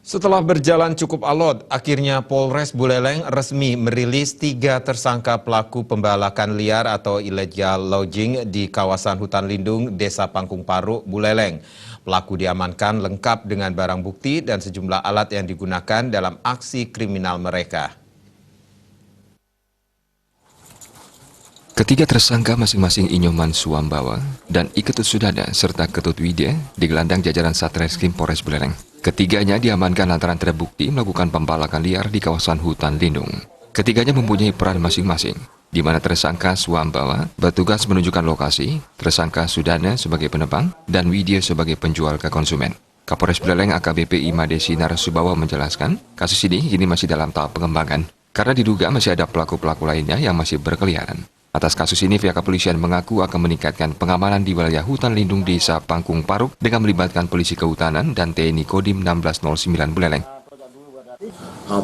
Setelah berjalan cukup alot, akhirnya Polres Buleleng resmi merilis 3 tersangka pelaku pembalakan liar atau illegal logging di kawasan hutan lindung Desa Pangkung Paruk, Buleleng. Pelaku diamankan lengkap dengan barang bukti dan sejumlah alat yang digunakan dalam aksi kriminal mereka. Ketiga tersangka masing-masing Inyoman Suambawa dan Iketut Sudada serta Ketut Widya digelandang jajaran Satreskrim Polres Buleleng. Ketiganya diamankan lantaran terbukti melakukan pembalakan liar di kawasan hutan lindung. Ketiganya mempunyai peran masing-masing, di mana tersangka Suambawa bertugas menunjukkan lokasi, tersangka Sudana sebagai penebang, dan Widya sebagai penjual ke konsumen. Kapolres Buleleng AKBP Imade Sinar Subawa menjelaskan, kasus ini kini masih dalam tahap pengembangan, karena diduga masih ada pelaku-pelaku lainnya yang masih berkeliaran. Atas kasus ini, pihak kepolisian mengaku akan meningkatkan pengamanan di wilayah hutan lindung Desa Pangkung Paruk dengan melibatkan polisi kehutanan dan TNI Kodim 1609 Buleleng.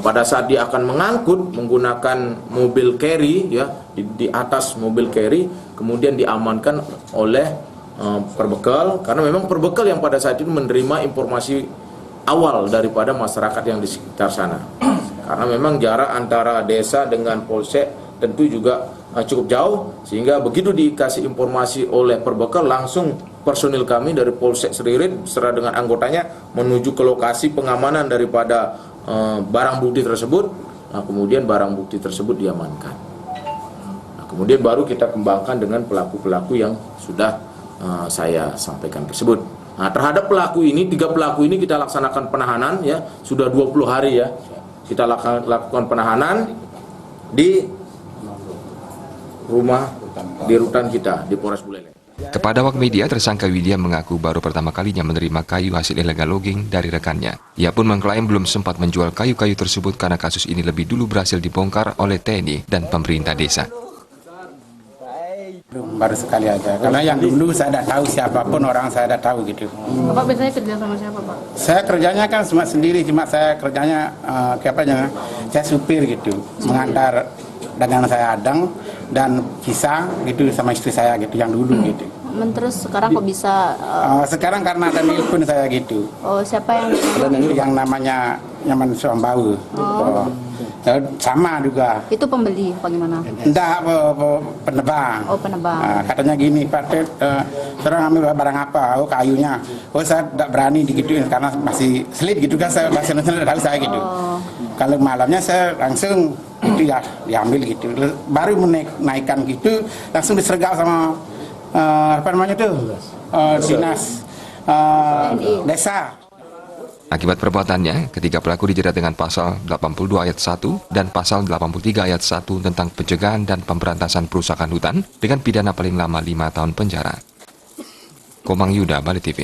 Pada saat dia akan mengangkut menggunakan mobil carry, ya di atas mobil carry, kemudian diamankan oleh perbekal, karena memang perbekal yang pada saat itu menerima informasi awal daripada masyarakat yang di sekitar sana. Karena memang jarak antara desa dengan polsek tentu juga cukup jauh, sehingga begitu dikasih informasi oleh perbekal, langsung personil kami dari Polsek Seririt beserta dengan anggotanya menuju ke lokasi pengamanan daripada barang bukti tersebut. Nah, kemudian barang bukti tersebut diamankan. Nah, kemudian baru kita kembangkan dengan pelaku-pelaku yang sudah saya sampaikan tersebut. Nah, terhadap pelaku ini, 3 pelaku ini kita laksanakan penahanan, ya sudah 20 hari ya kita lakukan penahanan di rumah di rutan kita di Polres Buleleng. Kepada awak media, tersangka Widya mengaku baru pertama kalinya menerima kayu hasil illegal logging dari rekannya. Ia pun mengklaim belum sempat menjual kayu-kayu tersebut karena kasus ini lebih dulu berhasil dibongkar oleh TNI dan pemerintah desa. Baru sekali aja, karena yang dulu saya tidak tahu siapapun orang, saya tidak tahu gitu. Bapak biasanya kerja sama siapa, Pak? Saya kerjanya kan cuma sendiri, cuma saya kerjanya saya supir gitu, mengantar dagangan saya Adang dan pisang gitu sama istri saya gitu, yang dulu gitu. Terus sekarang kok bisa? Sekarang karena ada nelpon saya gitu. Oh, siapa yang? Yang namanya Nyaman Suambau. Sama juga. Itu pembeli apa gimana? Enggak, penebang. Oh, penebang. Katanya gini, Pak Ted, seorang ambil barang apa? Oh, kayunya. Oh, saya tidak berani digituin karena masih selit gitu kan, saya bahasa Indonesia tahu saya gitu. Kalau malamnya saya langsung itu ya diambil gitu. Baru menaikkan gitu, langsung disergap sama apa namanya tuh? Dinas desa. Akibat perbuatannya, ketiga pelaku dijerat dengan pasal 82 ayat 1 dan pasal 83 ayat 1 tentang pencegahan dan pemberantasan perusakan hutan dengan pidana paling lama 5 tahun penjara. Komang Yuda, Bali TV.